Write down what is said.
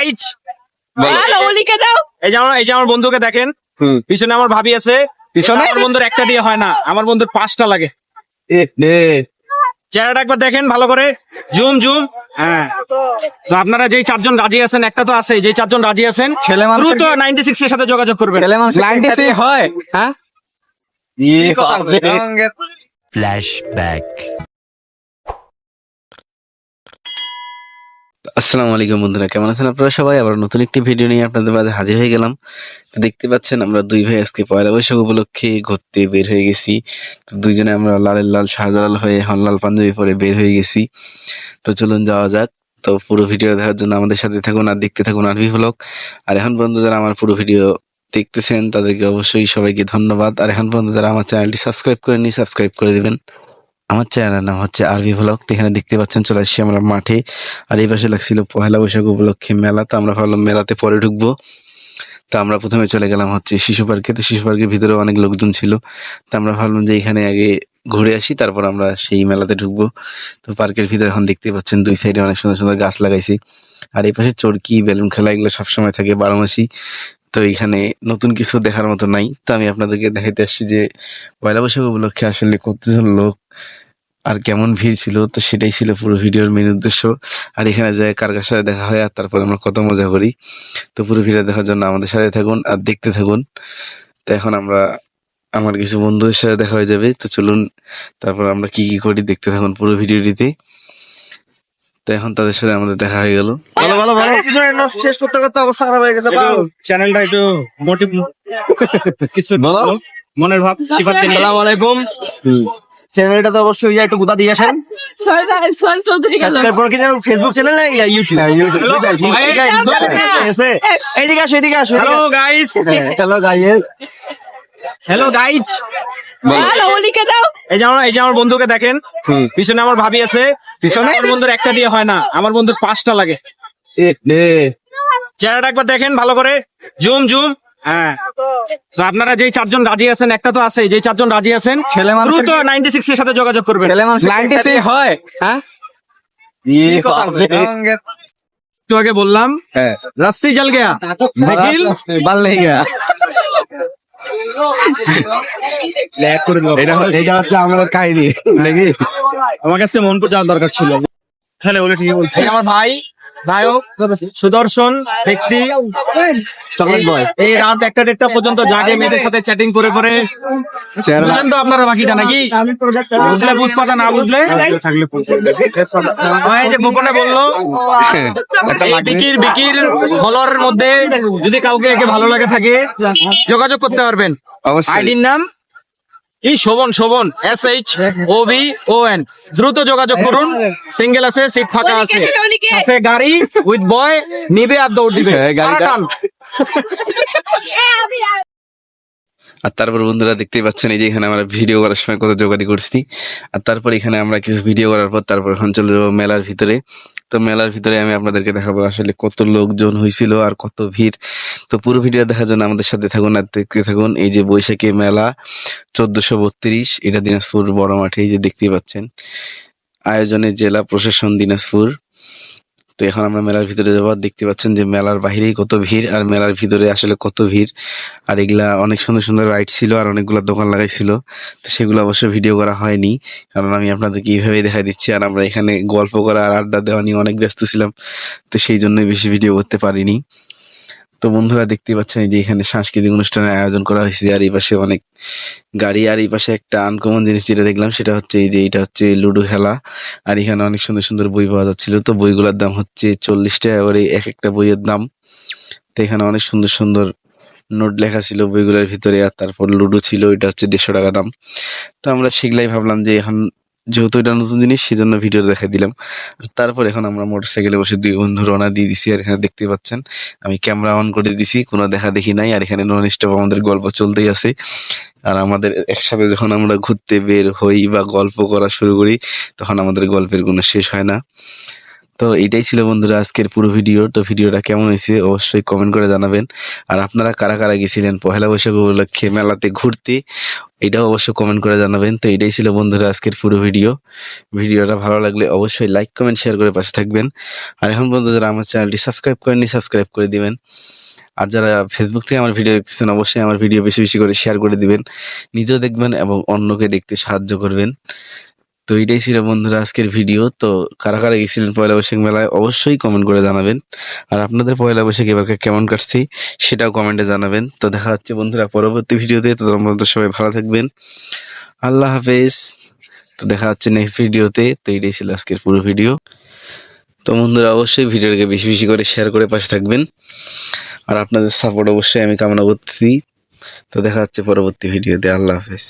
Guys এই যে আমার বন্ধুকে দেখেন, পিছনে আমার ভাবি আছে। পিছনে আমার বন্ধুর একটা দিয়ে হয় না, আমার বন্ধুর 5টা লাগে। চেহারাটা একবার দেখেন ভালো করে, জুম জুম। হ্যাঁ, তো আপনারা যেই 4জন রাজি আছেন, একটা তো আছে, যেই 4জন রাজি আছেন ছেলে মানুষ দ্রুত 96 এর সাথে যোগাযোগ করবেন। ছেলে মানুষ 96 হয়, হ্যাঁ? ফ্ল্যাশব্যাক। আসসালামু আলাইকুম বন্ধুরা, কেমন আছেন আপনারা সবাই? আবার নতুন একটি ভিডিও নিয়ে আপনাদের মাঝে হাজির হয়ে গেলাম। তো দেখতে পাচ্ছেন আমরা দুই ভাই আজকে পয়লা বৈশাখ উপলক্ষে ঘুরতে বের হয়ে গেছি। তো দুইজনে আমরা লালের লাল শাহজালাল হয়ে এখন লাল পাঞ্জাবি পরে বের হয়ে গেছি। তো চলুন যাওয়া যাক। তো পুরো ভিডিও দেখার জন্য আমাদের সাথে থাকুন আর দেখতে থাকুন আরবি ভ্লগ। আর এখন পর্যন্ত যারা আমার পুরো ভিডিও দেখতেছেন তাদেরকে অবশ্যই সবাইকে ধন্যবাদ। আর এখন পর্যন্ত যারা আমার চ্যানেলটি সাবস্ক্রাইব করেননি, সাবস্ক্রাইব করে দিবেন। আমার চ্যানেলের নাম হচ্ছে আরবি ভ্লগ। এখানে দেখতে পাচ্ছেন চলে আসছি আমরা মাঠে। আর এই পাশে লাগছিল পয়লা বৈশাখ উপলক্ষে মেলা। তো আমরা ভাবলাম মেলাতে পরে ঢুকবো। তো আমরা প্রথমে চলে গেলাম হচ্ছে শিশু পার্কে। তো শিশু পার্কের ভিতরে অনেক লোকজন ছিল। তো আমরা ভাবলাম যে এখানে আগে ঘুরে আসি, তারপর আমরা সেই মেলাতে ঢুকবো। তো পার্কের ভিতরে এখন দেখতে পাচ্ছেন দুই সাইডে অনেক সুন্দর সুন্দর গাছ লাগাইছি। আর এই পাশে চরকি, বেলুন খেলা এগুলো সবসময় থাকে 12 মাসই। তো এখানে নতুন কিছু দেখার মতো নাই। তো আমি আপনাদেরকে দেখাইতে আসছি যে পয়লা বৈশাখ উপলক্ষে আসলে কতজন লোক আর কেমন ভিড় ছিল। তো সেটাই ছিল পুরো ভিডিওর মেন উদ্দেশ্য। আর এখানে যায় কার কার সাথে দেখা হয় আর তারপর আমরা কত মজা করি। তো পুরো ভিডিও দেখার জন্য আমাদের সাথে থাকুন আর দেখতে থাকুন। তো এখন আমরা আমার কিছু বন্ধুদের সাথে দেখা হয়ে যাবে। তো চলুন তারপর আমরা কি কি করি দেখতে থাকুন পুরো ভিডিওটিতে। তো এখন তাদের সাথে আমাদের দেখা হয়ে গেল। ভালো ভালো ভালো শেষ করতে করতে অবস্থা খারাপ হয়ে গেছে। চ্যানেলটা একটু মোটিভ কিছু মনের ভাব সিফাত দিন। আসসালামু আলাইকুম। চ্যানেলটা তো অবশ্যই একটু গুদা দিয়ে আসেন। সাবস্ক্রাইব করে কি জানো, ফেসবুক চ্যানেল না ইউটিউব? এইদিকে আসো, এইদিকে আসো। Hello guys, hello guys. Hello guys. এই যে আমার বন্ধুকে দেখেন, পিছনে আমার ভাবি আছে। পিছনে আমার বন্ধুর একটা দিয়ে হয় না, আমার বন্ধুর 5টা লাগে। চেহারাটা একবার দেখেন ভালো করে, জুম জুম। হ্যাঁ, তো আপনারা যেই 4জন রাজি আছেন, একটা তো আছে, যেই 4জন রাজি আছেন ছেলে মানুষ দ্রুত 96 এর সাথে যোগাযোগ করবেন। ছেলে মানুষ 96 হয়, হ্যাঁ? একটু আগে বললাম রাস্সি জল গয়া নিখিল বাল নেই গয়া। এটা হচ্ছে আমাদের কাহিনী নাকি? আমার কাছে মন করে যাওয়ার দরকার ছিল। তাহলে বলে ঠিক বলছি। আমার ভাই নায়ক সুদর্শন ব্যক্তি চকলেট বয় এই রাত 1টা পর্যন্ত জাগে মেয়েদের সাথে চ্যাটিং করে করে। বুঝলেন তো আপনারা বাকিটা নাকি? বুঝলে বুঝপাতা, না বুঝলে এই যে গোপনে বললো বিকির ফলোয়ারের মধ্যে যদি কাউকে একে ভালো লাগে থাকে যোগাযোগ করতে পারবেন। আইডির নাম শোভন SHOVON। দ্রুত যোগাযোগ করুন। সিঙ্গেল আছে, সিট ফাঁকা আছে, সাথে গাড়ি উইথ বয় নিবে আর দৌড় দিবে। আর তারপর বন্ধুরা দেখতেই পাচ্ছেন এই যে এখানে আমরা ভিডিও করার সময় কত জোগাড়ি করছি। আর তারপর এখানে আমরা কিছু ভিডিও করার পর তারপর এখন চলে যাবো মেলার ভিতরে। তো মেলার ভিতরে আমি আপনাদেরকে দেখাবো আসলে কত লোকজন হয়েছিল আর কত ভিড়। তো পুরো ভিডিও দেখার জন্য আমাদের সাথে থাকুন আর দেখতে থাকুন। এই যে বৈশাখী মেলা 1432, এটা দিনাজপুর বড় মাঠে। এই যে দেখতেই পাচ্ছেন, আয়োজনে জেলা প্রশাসন দিনাজপুর। তো এখন আমরা মেলার ভিতরে যাবো। দেখতে পাচ্ছেন যে মেলার বাহিরেই কত ভিড় আর মেলার ভিতরে আসলে কত ভিড়। আর এগুলা অনেক সুন্দর সুন্দর রাইড ছিল আর অনেকগুলো দোকান লাগাইছিল। তো সেগুলো অবশ্য ভিডিও করা হয়নি, কারণ আমি আপনাদেরকে এইভাবেই দেখাই দিচ্ছি। আর আমরা এখানে গল্প করা আর আড্ডা দেওয়া নিয়ে অনেক ব্যস্ত ছিলাম, তো সেই জন্যই বেশি ভিডিও করতে পারিনি। তো বন্ধুরা দেখতে পাচ্ছেন যে এখানে সাংস্কৃতিক অনুষ্ঠানের আয়োজন করা হয়েছে। আর এই পাশে অনেক গাড়ি। আর এই পাশে একটা আনকমন জিনিস যেটা দেখলাম সেটা হচ্ছে এই যে এটা হচ্ছে লুডো খেলা। আর এখানে অনেক সুন্দর সুন্দর বই পাওয়া যাচ্ছিল। তো বইগুলোর দাম হচ্ছে 40 টাকা করে এক একটা বইয়ের দাম। তো এখানে অনেক সুন্দর সুন্দর নোট লেখা ছিল বইগুলোর ভিতরে। আর তারপর লুডো ছিল, এটা হচ্ছে 150 টাকা দাম। তো আমরা সেগুলাই ভাবলাম যে এখন যেহেতু এটা নতুন জিনিস সেজন্য ভিডিও দেখাই দিলাম। তারপর এখন আমরা মোটরসাইকেলে বসে দুই বন্ধু রওনা দিয়ে দিছি। আর এখানে দেখতে পাচ্ছেন আমি ক্যামেরা অন করে দিছি, কোনো দেখা দেখি নাই। আর এখানে নন স্টপ আমাদের গল্প চলতেই আছে। আর আমাদের একসাথে যখন আমরা ঘুরতে বের হই বা গল্প করা শুরু করি তখন আমাদের গল্পের কোনো শেষ হয় না। তো এটাই ছিল বন্ধুরা আজকের পুরো ভিডিও। তো ভিডিওটা কেমন হয়েছে অবশ্যই কমেন্ট করে জানাবেন। আর আপনারা কারা কারা গেছিলেন পহেলা বৈশাখ উপলক্ষে মেলাতে ঘুরতে, এটাও অবশ্যই কমেন্ট করে জানাবেন। তো এটাই ছিল বন্ধুরা আজকের পুরো ভিডিও। ভিডিওটা ভালো লাগলে অবশ্যই লাইক কমেন্ট শেয়ার করে পাশে থাকবেন। আর এখন পর্যন্ত যারা আমার চ্যানেলটি সাবস্ক্রাইব করেননি সাবস্ক্রাইব করে দিবেন। আর যারা ফেসবুক থেকে আমার ভিডিও দেখতেছেন অবশ্যই আমার ভিডিও বেশি বেশি করে শেয়ার করে দিবেন, নিজেও দেখবেন এবং অন্যকে দেখতে সাহায্য করবেন। তো এটাই ছিল বন্ধুরা আজকের ভিডিও। তো কারা কারা গেছিলেন পয়লা বৈশাখ মেলায় অবশ্যই কমেন্ট করে জানাবেন। আর আপনাদের পয়লা বৈশাখ এবার কেমন কাটছে সেটাও কমেন্টে জানাবেন। তো দেখা হচ্ছে বন্ধুরা পরবর্তী ভিডিওতে। তো তোমরা বন্ধু সবাই ভালো থাকবেন, আল্লাহ হাফেজ। তো দেখা হচ্ছে নেক্সট ভিডিওতে। তো এটাই ছিল আজকের পুরো ভিডিও। তো বন্ধুরা অবশ্যই ভিডিওটাকে বেশি বেশি করে শেয়ার করে পাশে থাকবেন। আর আপনাদের সাপোর্ট অবশ্যই আমি কামনা করতেছি। তো দেখা হচ্ছে পরবর্তী ভিডিওতে, আল্লাহ হাফেজ।